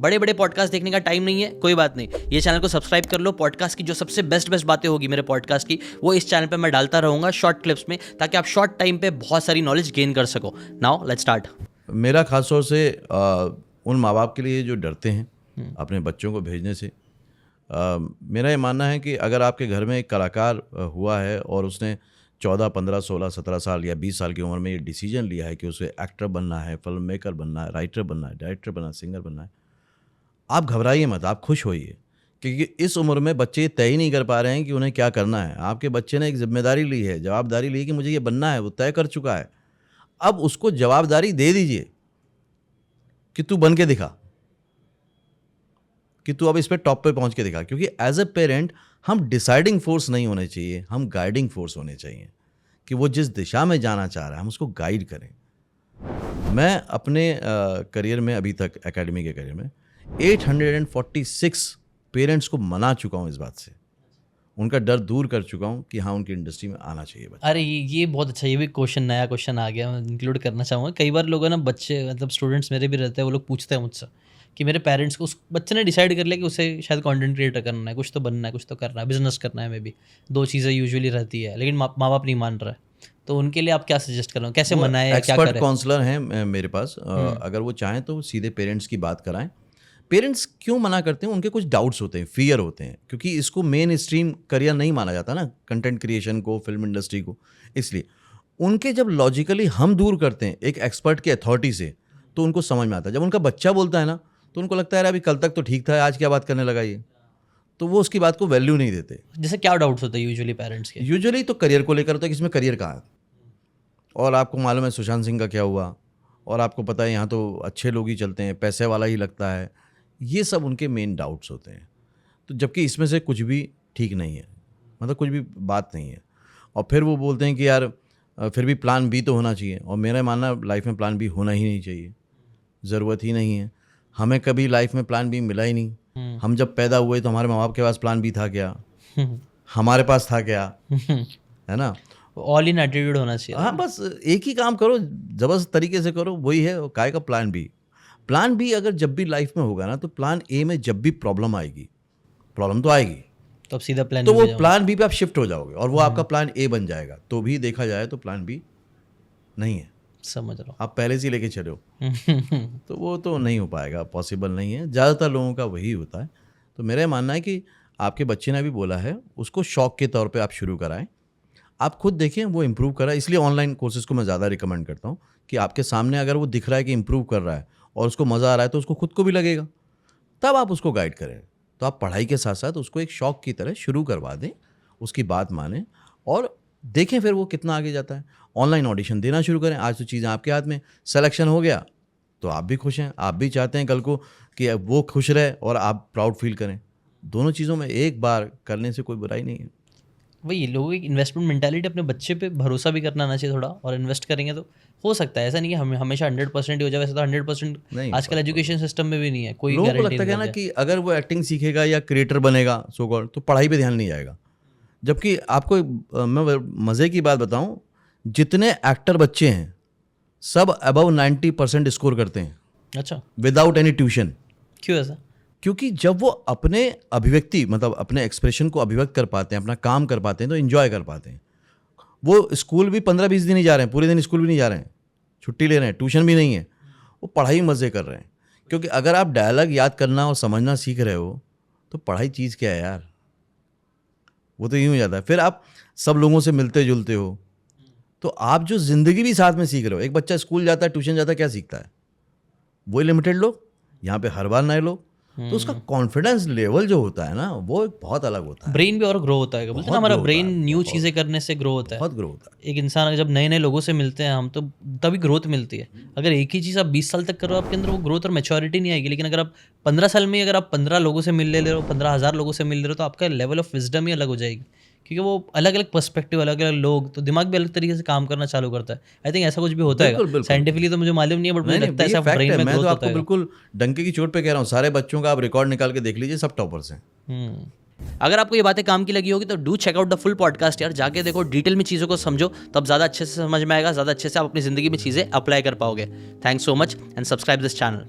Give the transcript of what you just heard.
बड़े बड़े पॉडकास्ट देखने का टाइम नहीं है, कोई बात नहीं, ये चैनल को सब्सक्राइब कर लो। पॉडकास्ट की जो सबसे बेस्ट बातें होगी मेरे पॉडकास्ट की, वो इस चैनल पे मैं डालता रहूँगा शॉर्ट क्लिप्स में, ताकि आप शॉर्ट टाइम पे बहुत सारी नॉलेज गेन कर सको। Now let's start. मेरा खास तौर से उन माँ बाप के लिए जो डरते हैं अपने बच्चों को भेजने से, मेरा ये मानना है कि अगर आपके घर में एक कलाकार हुआ है और उसने 14, 15, 16, 17 साल या 20 साल की उम्र में ये डिसीजन लिया है कि उसे एक्टर बनना है, फिल्म मेकर बनना है, राइटर बनना है, डायरेक्टर बनना है, सिंगर बनना है, आप घबराइए मत, आप खुश होइए। क्योंकि इस उम्र में बच्चे तय ही नहीं कर पा रहे हैं कि उन्हें क्या करना है। आपके बच्चे ने एक जिम्मेदारी ली है, जवाबदारी ली है कि मुझे ये बनना है, वो तय कर चुका है। अब उसको जवाबदारी दे दीजिए कि तू बन के दिखा, कि तू अब इस पे टॉप पे पहुंच के दिखा। क्योंकि एज ए पेरेंट हम डिसाइडिंग फोर्स नहीं होने चाहिए, हम गाइडिंग फोर्स होने चाहिए कि वो जिस दिशा में जाना चाह रहा है हम उसको गाइड करें। मैं अपने करियर में अभी तक, एकेडमी के करियर में 846 पेरेंट्स को मना चुका हूँ इस बात से, उनका डर दूर कर चुका हूँ कि हाँ उनकी इंडस्ट्री में आना चाहिए बच्चा। अरे ये बहुत अच्छा, ये भी नया क्वेश्चन आ गया, मैं इंक्लूड करना चाहूँगा। कई बार लोग ना, बच्चे मतलब स्टूडेंट्स मेरे भी रहते हैं, वो लोग पूछते हैं मुझसे कि मेरे पेरेंट्स को, उस बच्चे ने डिसाइड कर लिया कि उसे शायद कंटेंट क्रिएटर करना है, कुछ तो बनना है, कुछ तो करना है, बिजनेस करना है, मे बी 2 चीज़ें यूजुअली रहती है, लेकिन माँ बाप नहीं मान रहा है। तो उनके लिए आप क्या सजेस्ट कर रहे हो, कैसे मनाएं या क्या करें? एक्सपर्ट काउंसलर हैं मेरे पास, अगर वो चाहें तो सीधे पेरेंट्स की बात कराएं। पेरेंट्स क्यों मना करते हैं, उनके कुछ डाउट्स होते हैं, फियर होते हैं, क्योंकि इसको मेन स्ट्रीम करियर नहीं माना जाता ना, कंटेंट क्रिएशन को, फिल्म इंडस्ट्री को। इसलिए उनके जब लॉजिकली हम दूर करते हैं एक एक्सपर्ट की अथॉरिटी से, तो उनको समझ में आता है। जब उनका बच्चा बोलता है ना, तो उनको लगता है अभी कल तक तो ठीक था, आज क्या बात करने लगा ये, तो वो उसकी बात को वैल्यू नहीं देते। जैसे क्या डाउट्स होते हैं यूजुअली पेरेंट्स के? यूजुअली तो करियर को लेकर होता है कि इसमें करियर कहाँ है, और आपको मालूम है सुशांत सिंह का क्या हुआ, और आपको पता है यहाँ तो अच्छे लोग ही चलते हैं, पैसे वाला ही लगता है। ये सब उनके मेन डाउट्स होते हैं। तो जबकि इसमें से कुछ भी ठीक नहीं है, मतलब कुछ भी बात नहीं है। और फिर वो बोलते हैं कि यार फिर भी प्लान बी तो होना चाहिए, और मेरा मानना लाइफ में प्लान बी होना ही नहीं चाहिए, ज़रूरत ही नहीं है। हमें कभी लाइफ में प्लान बी मिला ही नहीं। हम जब पैदा हुए तो हमारे माँ बाप के पास प्लान बी था क्या? हमारे पास था क्या? है ना? ऑल इन एटीट्यूड होना चाहिए। हाँ, बस एक ही काम करो, ज़बरदस्त तरीके से करो, वही है काय का प्लान बी। प्लान बी अगर जब भी लाइफ में होगा ना, तो प्लान ए में जब भी प्रॉब्लम आएगी, प्रॉब्लम तो आएगी, तो अब सीधा प्लान तो वो प्लान बी पे आप शिफ्ट हो जाओगे और वो आपका प्लान ए बन जाएगा। तो भी देखा जाए तो प्लान बी नहीं है, समझ रहा हूँ। आप पहले से ही लेके चले हो तो वो तो नहीं हो पाएगा, पॉसिबल नहीं है। ज़्यादातर लोगों का वही होता है। तो मेरा मानना है कि आपके बच्चे ने भी बोला है, उसको शौक के तौर पे आप शुरू कराएं, आप खुद देखें वो इम्प्रूव कर रहा है। इसलिए ऑनलाइन कोर्सेज़ को मैं ज़्यादा रिकमेंड करता हूँ कि आपके सामने अगर वो दिख रहा है कि इम्प्रूव कर रहा है और उसको मज़ा आ रहा है, तो उसको खुद को भी लगेगा, तब आप उसको गाइड करें। तो आप पढ़ाई के साथ साथ उसको एक शौक की तरह शुरू करवा दें, उसकी बात मानें और देखें फिर वो कितना आगे जाता है। ऑनलाइन ऑडिशन देना शुरू करें, आज तो चीज़ें आपके हाथ में, सिलेक्शन हो गया तो आप भी खुश हैं, आप भी चाहते हैं कल को कि वो खुश रहे और आप प्राउड फील करें। दोनों चीज़ों में एक बार करने से कोई बुराई नहीं है। वही लोगों की इन्वेस्टमेंट मेंटालिटी, अपने बच्चे पे भरोसा भी करना आना चाहिए थोड़ा, और इन्वेस्ट करेंगे तो हो सकता है। ऐसा नहीं कि हमें हमेशा 100% ही हो जाए, वैसे तो 100% नहीं, आजकल एजुकेशन सिस्टम में भी नहीं है, कोई लोगों को गारंटी लगता नहीं है ना कि अगर वो एक्टिंग सीखेगा या क्रिएटर बनेगा सो कॉल्ड, तो पढ़ाई पे ध्यान नहीं जाएगा। जबकि आपको मैं मज़े की बात बताऊं, जितने एक्टर बच्चे हैं सब अबव 90% स्कोर करते हैं। अच्छा, विदाउट एनी ट्यूशन। क्यों ऐसा? क्योंकि जब वो अपने अभिव्यक्ति, मतलब अपने एक्सप्रेशन को अभिव्यक्त कर पाते हैं, अपना काम कर पाते हैं, तो इन्जॉय कर पाते हैं। वो स्कूल भी 15-20 दिन ही जा रहे हैं, पूरे दिन स्कूल भी नहीं जा रहे हैं, छुट्टी ले रहे हैं, ट्यूशन भी नहीं है, वो पढ़ाई मज़े कर रहे हैं। क्योंकि अगर आप डायलॉग याद करना और समझना सीख रहे हो, तो पढ़ाई चीज़ क्या है यार, वो तो यूँ हो जाता है। फिर आप सब लोगों से मिलते जुलते हो, तो आप जो ज़िंदगी भी साथ में सीख रहे हो। एक बच्चा स्कूल जाता है, ट्यूशन जाता है, क्या सीखता है? वही लिमिटेड लोग, यहाँ पे हर बार नए लोग, तो उसका कॉन्फिडेंस लेवल जो होता है ना, वो बहुत अलग होता है। ब्रेन भी और ग्रो होता है, बोलते हैं ना, हमारा ब्रेन न्यू चीज़ें करने से ग्रो होता है, बहुत ग्रो होता है। एक इंसान अगर जब नए नए लोगों से मिलते हैं हम, तो तभी ग्रोथ मिलती है। अगर एक ही चीज़ आप 20 साल तक करो, आपके अंदर वो ग्रोथ और मैच्योरिटी नहीं आएगी। लेकिन अगर आप 15 साल में अगर आप 15 लोगों से मिल ले रहे हो, 15,000 लोगों से मिल रहे हो, तो आपका लेवल ऑफ विजडम ही अलग हो जाएगी, क्योंकि वो अलग अलग पर्सपेक्टिव, अलग अलग लोग, तो दिमाग भी अलग तरीके से काम करना चालू करता है। आई थिंक ऐसा कुछ भी होता है, साइंटिफिकली तो मुझे मालूम नहीं है, बट मुझे लगता है ऐसा ब्रेन में मैं ग्रोथ तो होता आपको है। बिल्कुल डंके की चोट पे कह रहा हूँ, सारे बच्चों का आप रिकॉर्ड निकाल के देख लीजिए, सब टॉपर्स हैं। अगर आपको ये बातें काम की लगी होगी तो do check out the full podcast यार, जाके देखो, डिटेल में चीज़ों को समझो, तब ज़्यादा अच्छे से समझ में आएगा, ज़्यादा अच्छे से आप अपनी ज़िंदगी में चीज़ें अप्लाई कर पाओगे। Thanks so much and subscribe this channel.